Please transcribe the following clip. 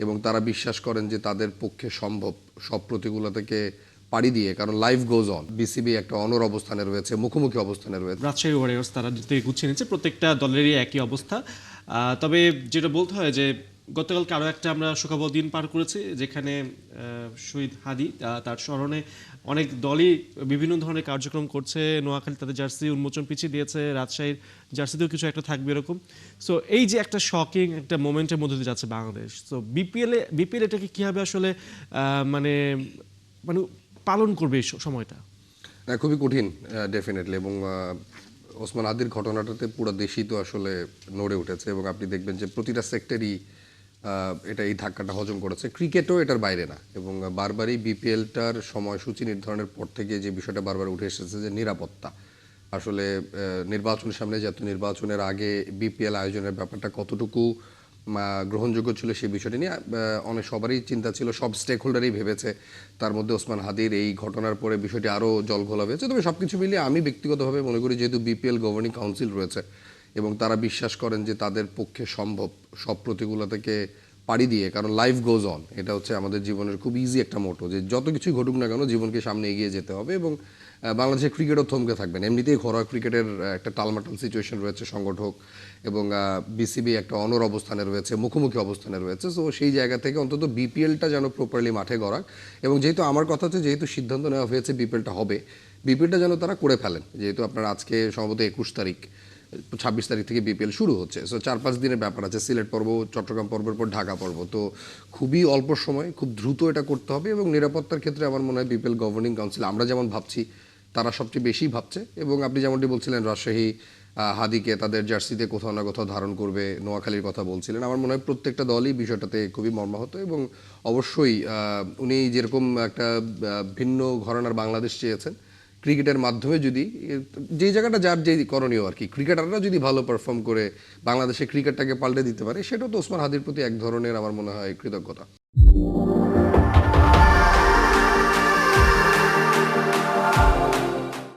এবং তারা বিশ্বাস করেন যে তাদের পক্ষে সম্ভব সব প্রতিকূলতাকে পাড়ি দিয়ে, কারণ লাইফ গোজ অন। বিসিবি একটা অনর অবস্থানে রয়েছে, মুখোমুখি অবস্থানে রয়েছে। রাজশাহী ওয়ারিয়র্স তারা থেকে গুছিয়ে নিচ্ছে, প্রত্যেকটা দলেরই একই অবস্থা। তবে যেটা বলতে হয় যে গতকালকে আরও একটা আমরা শোকাবহ দিন পার করেছি, যেখানে শহীদ হাদি তার স্মরণে অনেক দলই বিভিন্ন ধরনের কার্যক্রম করছে। নোয়াখালী তাদের জার্সি উন্মোচন পিছিয়ে দিয়েছে, রাজশাহীর জার্সিতেও কিছু একটা থাকবে এরকম। সো এই যে একটা শকিং একটা মোমেন্টের মধ্যে দিয়ে যাচ্ছে বাংলাদেশ, সো বিপিএল এটাকে কীভাবে আসলে মানে মানে পালন করবে এই সময়টা? খুবই কঠিন ডেফিনেটলি। এবং ওসমান হাদির ঘটনাটাতে পুরো দেশই তো আসলে নড়ে উঠেছে, এবং আপনি দেখবেন যে প্রতিটা সেক্টরই এটা এই ধাক্কাটা হজম করেছে। ক্রিকেটও এটার বাইরে না। এবং বারবারই বিপিএলটার সময়সূচি নির্ধারণের পর থেকে যে বিষয়টা বারবার উঠে এসেছে যে নিরাপত্তা। আসলে নির্বাচনের সামনে, যত নির্বাচনের আগে বিপিএল আয়োজনের ব্যাপারটা কতটুকু গ্রহণযোগ্য ছিল সেই বিষয়টি নিয়ে অনেক সবারই চিন্তা ছিল, সব স্টেক হোল্ডারই ভেবেছে। তার মধ্যে ওসমান হাদির এই ঘটনার পরে বিষয়টি আরও জলঘোলা হয়েছে। তবে সব কিছু মিলিয়ে আমি ব্যক্তিগতভাবে মনে করি, যেহেতু বিপিএল গভর্নিং কাউন্সিল রয়েছে এবং তারা বিশ্বাস করেন যে তাদের পক্ষে সম্ভব সব প্রতিকূলতাকে পাড়ি দিয়ে, কারণ লাইফ গোজ অন। এটা হচ্ছে আমাদের জীবনের খুব ইজি একটা মোটো, যে যত কিছুই ঘটুক না কেন জীবনকে সামনে এগিয়ে যেতে হবে। এবং বাংলাদেশের ক্রিকেটও থমকে থাকবেন। এমনিতেই ঘরোয়া ক্রিকেটের একটা টালমাটাল সিচুয়েশন রয়েছে সংগঠক, এবং বিসিবি একটা অনর অবস্থানে রয়েছে, মুখোমুখি অবস্থানে রয়েছে। সো সেই জায়গা থেকে অন্তত বিপিএলটা যেন প্রপারলি মাঠে গড়াক। এবং যেহেতু আমার কথা হচ্ছে, যেহেতু সিদ্ধান্ত নেওয়া হয়েছে বিপিএলটা হবে, বিপিএলটা যেন তারা করে ফেলেন। যেহেতু আপনার আজকে সম্ভবত 21 তারিখ, 26 তারিখ থেকে বিপিএল শুরু হচ্ছে। সো 4-5 দিনের ব্যাপার আছে। সিলেট পর্ব, চট্টগ্রাম পর্বের পর ঢাকা পর্ব। তো খুবই অল্প সময়, খুব দ্রুত এটা করতে হবে। এবং নিরাপত্তার ক্ষেত্রে আমার মনে হয় বিপিএল গভর্নিং কাউন্সিল আমরা যেমন ভাবছি তারা সবচেয়ে বেশি ভাবছে। এবং আপনি যেমনটি বলছিলেন, রাজশাহী হাদিকে তাদের জার্সিতে কোথাও না কোথাও ধারণ করবে, নোয়াখালীর কথা বলছিলেন। আমার মনে হয় প্রত্যেকটা দলই বিষয়টাতে খুবই মর্মাহত। এবং অবশ্যই উনি যেরকম একটা ভিন্ন ঘরানার বাংলাদেশ চেয়েছেন, ক্রিকেটের মাধ্যমে যদি যে জায়গাটা যার যে করণীয় আর কি, ক্রিকেটাররা যদি ভালো পারফর্ম করে বাংলাদেশে ক্রিকেটটাকে পাল্টে দিতে পারে, সেটাও তো ওসমান হাদির প্রতি এক ধরনের আমার মনে হয় কৃতজ্ঞতা।